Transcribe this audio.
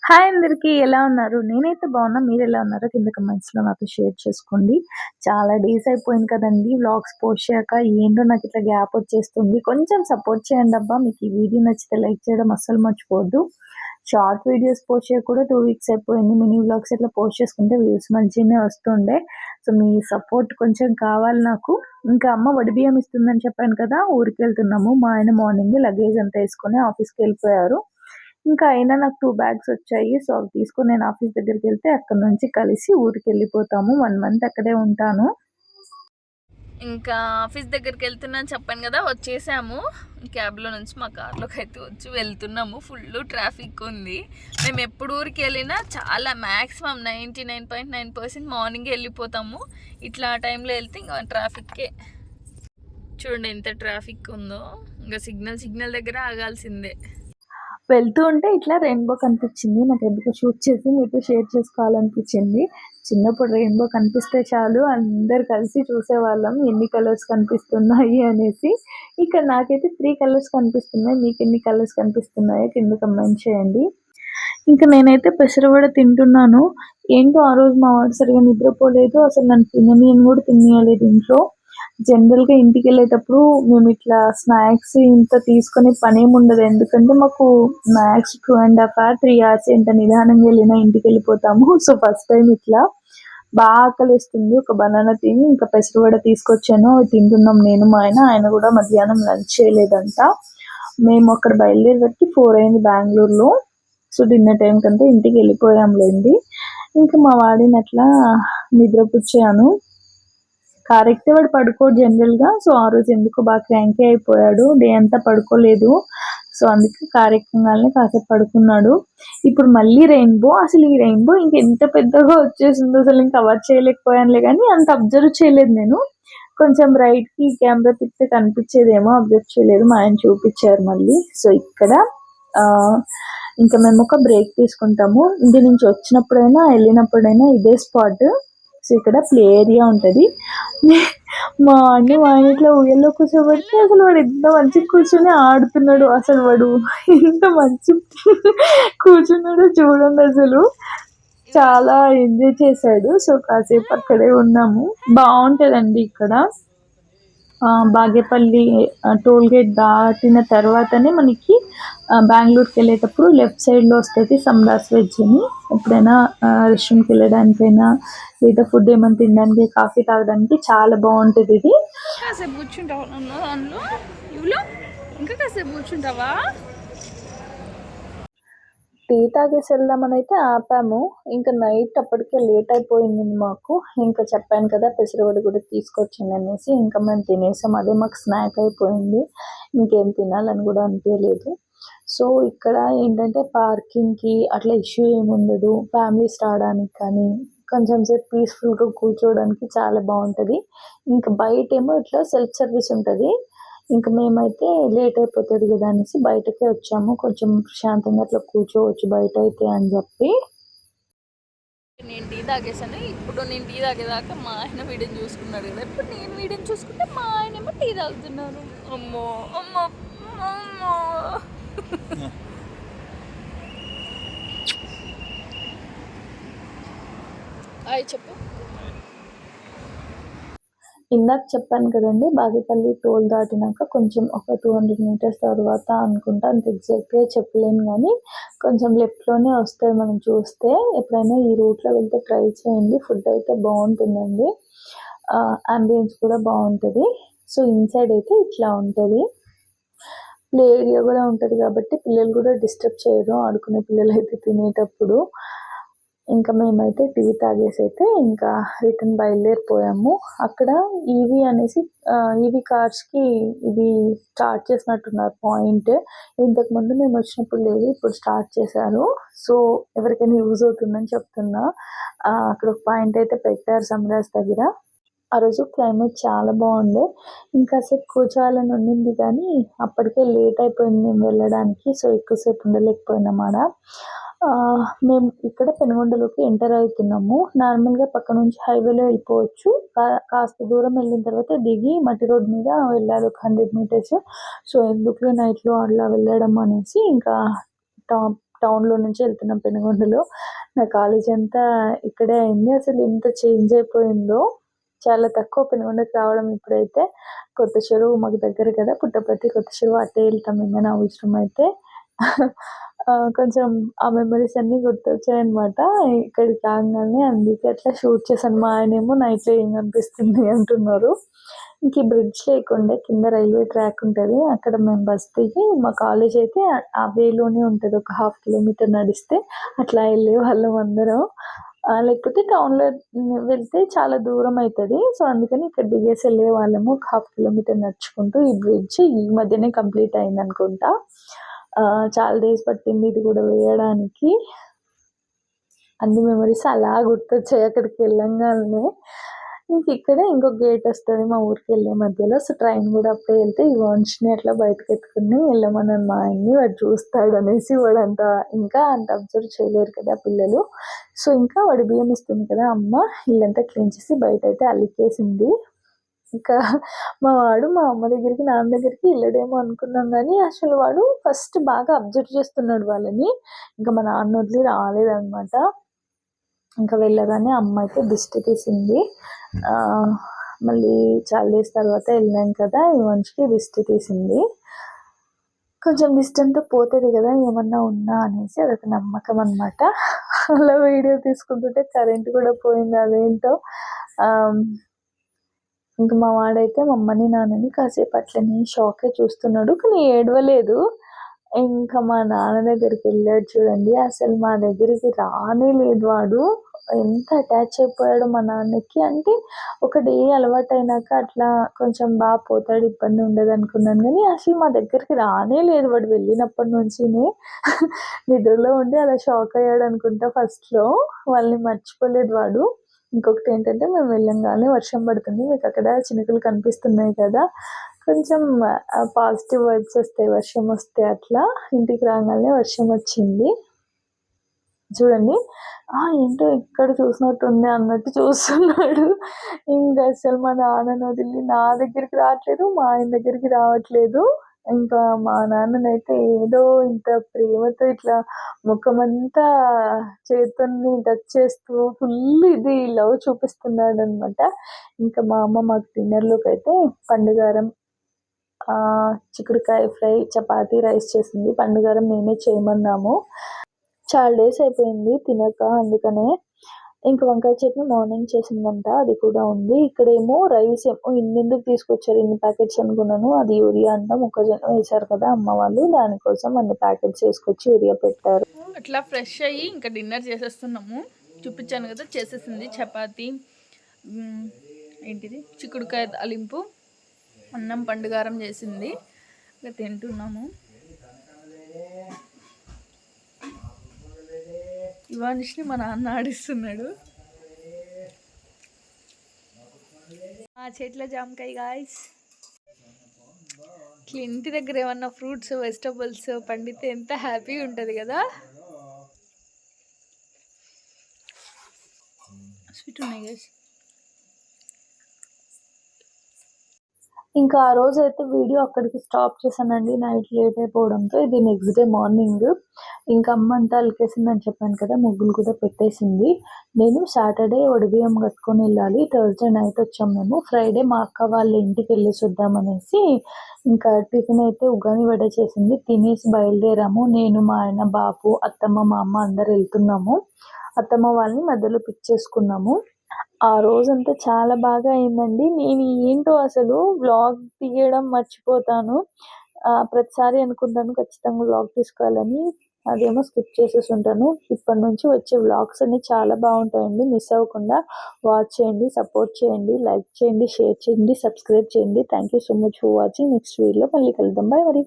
Hi అందరికి ఎలా ఉన్నారు? నేనైతే బాగున్నా. మీరెలా ఉన్నారో కింద కమెంట్స్‌లో నాతో షేర్ చేసుకోండి. చాలా డేస్ అయిపోయింది కదండీ! వ్లాగ్స్ పోస్ట్ చేయక. ఏంటో నాకిట్లా గ్యాప్ వచ్చేస్తుంది. కొంచెం సపోర్ట్ చేయండబ్బా! మీకు ఈ వీడియో నచ్చితే లైక్ చేయడం అస్సలు మర్చిపోవద్దు. షార్ట్ వీడియోస్ పోస్ట్ చేయక కూడా 2 వీక్స్ అయిపోయింది. మినీ వ్లాగ్స్ ఇట్లా పోస్ట్ చేసుకుంటే వ్యూస్ మంచిగానే వస్తుండే. సో, మీ సపోర్ట్ కొంచెం కావాలి నాకు. ఇంకా అమ్మ వడిబియ్యం ఇస్తుందని చెప్పాను కదా! ఊరికెళ్తున్నాము. మా ఆయన మార్నింగే లగేజ్ అంతా ఏసుకొని ఆఫీస్‌కెళ్ళిపోయారు. ఇంకా అయినా నాకు 2 బ్యాగ్స్ వచ్చాయి. సో, అవి తీసుకొని నేను ఆఫీస్ దగ్గరికెళ్తే అక్కడి నుంచి కలిసి ఊరికెళ్ళిపోతాము. 1 మంత్ అక్కడే ఉంటాను. ఇంకా ఆఫీస్ దగ్గరికెళ్తున్నా అని చెప్పాను కదా! వచ్చేసాము. క్యాబ్‌లో నుంచి మా కార్‌లోకైతే వచ్చి వెళ్తున్నాము. ఫుల్లు ట్రాఫిక్ ఉంది. మేము ఎప్పుడు ఊరికెళ్ళినా చాలా మాక్సిమం 99.9% మార్నింగే వెళ్ళిపోతాము. ఇట్లా ఆ టైంలో వెళ్తే ఇంకా ట్రాఫిక్కే. చూడండి ఎంత ట్రాఫిక్ ఉందో. ఇంకా సిగ్నల్ దగ్గర ఆగాల్సిందే. వెళ్తూ ఉంటే ఇట్లా రెయిన్బో కనిపించింది. నాకెందుకో షూట్ చేసి మీతో షేర్ చేసుకోవాలనిపించింది. చిన్నప్పుడు రెయిన్బో కనిపిస్తే చాలు అందరు కలిసి చూసేవాళ్ళం. ఎన్ని కలర్స్ కనిపిస్తున్నాయి అనేసి. ఇక్కడ నాకైతే 3 కలర్స్ కనిపిస్తున్నాయి. మీకెన్ని కలర్స్ కనిపిస్తున్నాయో కింద కమెంట్ చేయండి. ఇంక నేనైతే పెసరవడ తింటున్నాను. ఏంటో ఆ రోజు మా వాడు సరిగ్గా నిద్రపోలేదు. అసలు నన్ను తిననీయని కూడా తిననీయలేదు ఇంట్లో. జనరల్‌గా ఇంటికెళ్ళేటప్పుడు మేమిట్లా స్నాక్స్ ఇంత తీసుకునే పనేముండదు. ఎందుకంటే మాకు మ్యాక్స్ 2½ అవర్, 3 అవర్స్ ఎంత నిదానంగా ఎళ్ళినా ఇంటికెళ్ళిపోతాము. సో, ఫస్ట్ టైమ్ ఇట్లా ఆకలేస్తుంది. ఒక బనానా తిని ఇంకా పెసరవడ తీసుకొచ్చాను. అవి తింటున్నాం నేను, మా ఆయన. ఆయన కూడా మధ్యాహ్నం లంచ్ చేయలేదంట. మేము అక్కడ బయలుదేరేసరికి 4 అయింది బెంగుళూరులో. సో, డిన్నర్ టైంకంతా ఇంటికెళ్ళిపోయాంలేండి. ఇంకా మా వాడిని అట్లా నిద్రపుచ్చాను. కరెక్ట్ వాడు పడుకోడు జనరల్‌గా. సో, ఆ రోజు ఎందుకో బాగా క్రాంకీ అయిపోయాడు. డే అంతా పడుకోలేదు. సో, అందుకే కార్ ఎక్కంగాల్నే కాసేపు పడుకున్నాడు. ఇప్పుడు మళ్ళీ రెయిన్బో. అసలు ఈ రెయిన్బో ఇంకెంత పెద్దగా వచ్చేసిందో అసలు నేను కవర్ చేయలేకపోయానులే గానీ అంత అబ్జర్వ్ చేయలేదు నేను. కొంచెం రైట్‌కి కెమెరా తిప్పితే కనిపించేదేమో అబ్జర్వ్ చేయలేదు. మా ఆయన చూపిచ్చారు మళ్ళీ. సో, ఇక్కడ ఇంకా మేము ఒక బ్రేక్ తీసుకుంటాము. ఇంటి నుంచి వచ్చినప్పుడైనా, ఎళ్ళినప్పుడైనా ఇదే స్పాట్. సో, ఇక్కడ ప్లే ఏరియా ఉంటది. మా ఆయన ఇట్లా ఉయ్యాల్లో కూర్చోబెడితే అసలు వాడు ఎంత మంచిగా కూర్చొని ఆడుతున్నాడు. అసలు వాడు ఎంత మంచి కూర్చున్నాడో చూడండి అసలు. చాలా ఎంజాయ్ చేశాడు. సో, కాసేపు అక్కడే ఉన్నాము. బావుంటదండి ఇక్కడ. బాగేపల్లి టోల్ గేట్ దాటిన తర్వాతనే మనకి బెంగుళూరుకెళ్ళేటప్పుడు లెఫ్ట్ సైడ్‌లో వస్తది సమ్రాస్ వెజ్ అని. ఎప్పుడైనా రెస్టారెంట్‌కెళ్ళడానికైనా లేదా ఫుడ్ ఏమైనా తినడానికి, కాఫీ తాగడానికి చాలా బావుంటదిది. కాసేపు కూర్చుంటావా నన్ను దానిలో ఇవ్వలో ఇంకా కాసేపు కూర్చుంటావా? టీ తాగేసి వెళ్దామనైతే ఆపాము. ఇంకా నైట్ అప్పటికే లేట్ అయిపోయింది మాకు. ఇంకా చెప్పాను కదా పెసరవడ కూడా తీసుకొచ్చాననేసి. ఇంకా మేము తినేసాం. అదే మాకు స్నాక్ అయిపోయింది. ఇంకేం తినాలని కూడా అనిపియలేదు. సో, ఇక్కడ ఏంటంటే పార్కింగ్‌కి అట్లా ఇష్యూ ఏముండదు. ఫ్యామిలీస్ రావడానికి కానీ, కొంచెం సేపు పీస్‌ఫుల్‌గా కూర్చోవడానికి చాలా బావుంటది. ఇంకా బయటేమో ఇట్లా సెల్ఫ్ సర్వీస్ ఉంటది. ఇంక మేమైతే లేట్ అయిపోతది గదా అనేసి బయటకే వచ్చాము. కొంచెం ప్రశాంతంగా అట్లా కూర్చోవచ్చు బయటైతే అని జెప్పి. నేను టీ తాగేసాను. ఇప్పుడు నేను టీ తాగేదాకా మా ఆయన వీడియోని చూసుకున్నాడు కదా. ఇప్పుడు నేను వీడియోని చూసుకుంటే మా ఆయన ఏమో టీ తాగుతున్నారు. అమ్మో అమ్మో అమ్మో. అయ్యి చెప్పు. ఇందాక చెప్పాను కదండీ! బాగేపల్లి టోల్ దాటినాక కొంచెం ఒక 200 మీటర్స్ తర్వాత అనుకుంటా. అంత ఎగ్జాక్ట్‌గా చెప్పలేను గానీ, కొంచెం లెఫ్ట్‌లోనే వస్తది మనం చూస్తే. ఎప్పుడైనా ఈ రూట్‌లో వెళ్తే ట్రై చేయండి. ఫుడ్ అయితే బావుంటుందండి. యాంబియన్స్ కూడా బావుంటది. సో, ఇన్‌సైడ్ అయితే ఇట్లా ఉంటది. ప్లే ఏరియా గూడా ఉంటది గాబట్టి పిల్లలు గూడా డిస్టర్బ్ చేయరు. ఆడుకునే పిల్లలైతే తినేటప్పుడు. ఇంకా మేమైతే టీ తాగేసైతే ఇంకా రిటర్న్ బయలుదేరిపోయాము. అక్కడ ఈవీ అనేసి ఈవీ కార్స్‌కి ఇది స్టార్ట్ చేసినట్టున్నారు పాయింట్. ఇంతకుముందు మేమొచ్చినప్పుడు లేదు. ఇప్పుడు స్టార్ట్ చేశారు. సో, ఎవరికైనా యూజ్ అవుతుందని చెప్తున్నా. అక్కడ ఒక పాయింట్ అయితే పెట్టారు సమ్రాజ్ దగ్గర. ఆ రోజు క్లైమేట్ చాలా బావుండే. ఇంకాసేపు కూర్చోవాలని ఉండింది కానీ, అప్పటికే లేట్ అయిపోయింది మేము వెళ్ళడానికి. సో, ఎక్కువసేపు ఉండలేకపోయినాం ఆడ. మేము ఇక్కడ పెనుగొండలోకి ఎంటర్ అవుతున్నాము. నార్మల్‌గా పక్క నుంచి హైవేలో వెళ్ళిపోవచ్చు. కాస్త దూరం వెళ్ళిన తర్వాత దిగి మట్టి రోడ్ మీద వెళ్ళాలి ఒక 100 మీటర్స్. సో, ఎందుకులే నైట్‌లో అలా వెళ్ళడం అనేసి ఇంకా టౌన్లో నుంచి వెళ్తున్నాం పెనుగొండలో. నా కాలేజ్ అంతా ఇక్కడే అయింది. అసలు ఎంత చేంజ్ అయిపోయిందో, చాలా తక్కువ పెనుగొండకి రావడం. ఇప్పుడైతే కొత్త చెరువు మాకు దగ్గర కదా, పుట్టపర్తి కొత్త చెరువు అట్టే వెళ్తాం ఏమైనా అవసరం అయితే. కొంచెం ఆ మెమరీస్ అన్నీ గుర్తొచ్చాయన్నమాట ఇక్కడికి రాగానే. అందుకే అట్లా షూట్ చేశాను. మా ఆయనేమో నైట్లో ఏం కనిపిస్తుంది అంటున్నారు. ఇంక ఈ బ్రిడ్జ్ లేకుండే కింద రైల్వే ట్రాక్ ఉంటుంది, అక్కడ మేము బస్ దిగి మా కాలేజ్ అయితే ఆ వేలోనే ఉంటుంది. ఒక 1/2 కిలోమీటర్ నడిస్తే అట్లా వెళ్ళే వాళ్ళం అందరం. లేకపోతే టౌన్లో వెళ్తే చాలా దూరం అవుతుంది. సో అందుకని ఇక్కడ దిగేసి వెళ్ళే వాళ్ళము ఒక 1/2 కిలోమీటర్ నడుచుకుంటూ. ఈ బ్రిడ్జ్ ఈ మధ్యనే కంప్లీట్ అయింది అనుకుంటా. చాలా డేస్ పట్టింది ఇది కూడా వేయడానికి. అన్ని మెమరీస్ అలా గుర్తొచ్చాయి అక్కడికి వెళ్ళంగానే. ఇక్కడే ఇంకొక గేట్ వస్తుంది మా ఊరికి వెళ్ళే మధ్యలో. సో ట్రైన్ కూడా అప్పుడే వెళ్తే ఈ వంశని అట్లా బయటకు ఎత్తుకుని వెళ్ళమన్నాను మా ఆయన్ని. వాడు చూస్తాడు అనేసి, వాడు ఇంకా అంత అబ్జర్వ్ చేయలేరు కదా పిల్లలు. సో ఇంకా వాడి బియ్యం ఇస్తుంది కదా అమ్మ, ఇల్లంతా క్లీన్ చేసి బయట అయితే అల్లికేసింది. ఇంకా మా వాడు మా అమ్మ దగ్గరికి నాన్న దగ్గరికి వెళ్ళడేమో అనుకున్నాం, కానీ అసలు వాడు ఫస్ట్ బాగా అబ్జర్వ్ చేస్తున్నాడు వాళ్ళని. ఇంకా మా నాన్న వదిలి రాలేదన్నమాట. ఇంకా వెళ్ళగానే అమ్మ అయితే దిష్టి తీసింది. మళ్ళీ చాలా డేస్ తర్వాత వెళ్ళాం కదా, ఈ మనిషికి దిష్టి తీసింది. కొంచెం దిష్టి అంతా పోతుంది కదా ఏమన్నా ఉన్నా అనేసి, అదొక నమ్మకం అనమాట. అలా వీడియో తీసుకుంటుంటే కరెంట్ కూడా పోయింది, అదేంటో. ఇంక మా వాడైతే మా అమ్మని నాన్నని కాసేపు అట్లనే షాకే చూస్తున్నాడు, కానీ ఏడవలేదు. ఇంకా మా నాన్న దగ్గరికి వెళ్ళాడు చూడండి, అసలు మా దగ్గరికి రానే లేదు వాడు. ఎంత అటాచ్ అయిపోయాడు మా నాన్నకి అంటే, ఒక డే అలవాటు అయినాక అట్లా కొంచెం బాగా పోతాడు, ఇబ్బంది ఉండదు అనుకున్నాను, కానీ అసలు మా దగ్గరికి రానే లేదు వాడు వెళ్ళినప్పటి నుంచినే. నిద్రలో ఉండి అలా షాక్ అయ్యాడు అనుకుంటా ఫస్ట్లో. వాళ్ళని మర్చిపోలేదు వాడు. ఇంకొకటి ఏంటంటే, మేము వెళ్ళంగానే వర్షం పడుతుంది, మీకు అక్కడ చినుకులు కనిపిస్తున్నాయి కదా, కొంచెం పాజిటివ్ వైబ్స్ వస్తాయి వర్షం వస్తే. అట్లా ఇంటికి రాగానే వర్షం వచ్చింది చూడండి. ఏంటో ఇక్కడ చూసినట్టుంది అన్నట్టు చూస్తున్నాడు. ఇంకా అసలు మా నాన్నని వదిలి నా దగ్గరికి రావట్లేదు, మా ఆయన దగ్గరికి రావట్లేదు. ఇంకా మా నాన్ననైతే ఏదో ఇంత ప్రేమతో ఇట్లా ముఖమంతా చేతుల్ని టచ్ చేస్తూ ఫుల్ ఇది లవ్ చూపిస్తున్నాడు అనమాట. ఇంకా మా అమ్మ మాకు డిన్నర్లోకి అయితే పండుగారం, చిక్కుడుకాయ ఫ్రై, చపాతీ, రైస్ చేసింది. పండుగారం మేమే చేయమన్నాము. చాలా డేస్ అయిపోయింది తినక, అందుకనే. ఇంకా వంకాయ చట్నీ మార్నింగ్ చేసిందంట, అది కూడా ఉంది. ఇక్కడేమో రైస్ ఏమో ఇన్నెందుకు తీసుకొచ్చారు ఇన్ని ప్యాకెట్స్ అనుకున్నాను. అది యూరియా అంట, మొక్కజొన్న వేశారు కదా అమ్మ వాళ్ళు, దానికోసం అన్ని ప్యాకెట్స్ వేసుకొచ్చి యూరియా పెట్టారు. అట్లా ఫ్రెష్ అయ్యి ఇంకా డిన్నర్ చేసేస్తున్నాము. చూపించాను కదా చేసేసింది. చపాతీ, ఏంటిది చిక్కుడుకాయ తాలింపు, అన్నం పండుగారం చేసింది. ఇంకా తింటున్నాము. ఇవానిష్ని మా నాన్న ఆడిస్తున్నాడు. ఆ చెట్ల జామకాయ గాయస్. ఇట్లా ఇంటి దగ్గర ఏమన్నా ఫ్రూట్స్ వెజిటబుల్స్ పండితే ఎంత హ్యాపీగా ఉంటుంది కదా. స్వీట్ ఉన్నాయి గైస్. ఇంకా ఆ రోజు అయితే వీడియో అక్కడికి స్టాప్ చేశానండి, నైట్ లేట్ అయిపోవడంతో. ఇది నెక్స్ట్ డే మార్నింగ్. ఇంకా అమ్మ అంతా అలికేసిందని చెప్పాను కదా, ముగ్గులు కూడా పెట్టేసింది. నేను సాటర్డే ఒడిబియ్యం కట్టుకొని వెళ్ళాలి, థర్స్డే నైట్ వచ్చాము మేము. ఫ్రైడే మా అక్క వాళ్ళ ఇంటికి వెళ్ళేసి వద్దామనేసి ఇంకా టిఫిన్ అయితే ఉగ్గాని వడ చేసింది, తినేసి బయలుదేరాము. నేను, మా ఆయన, బాబు, అత్తమ్మ, మా అమ్మ అందరు వెళ్తున్నాము. అత్తమ్మ వాళ్ళని మధ్యలో పిక్ చేసుకున్నాము. ఆ రోజంతా చాలా బాగా అయిందండి. నేను ఏంటో అసలు వ్లాగ్ తీయడం మర్చిపోతాను. ప్రతిసారి అనుకుంటాను ఖచ్చితంగా వ్లాగ్ తీసుకోవాలని, అదేమో స్కిప్ చేసేసి ఉంటాను. ఇప్పటి నుంచి వచ్చే వ్లాగ్స్ అన్నీ చాలా బాగుంటాయండి, మిస్ అవ్వకుండా వాచ్ చేయండి, సపోర్ట్ చేయండి, లైక్ చేయండి, షేర్ చేయండి, సబ్స్క్రైబ్ చేయండి. Thank you so much for watching. Next వీడియోలో మళ్ళీ కలుద్దాం. బాయ్ మరి.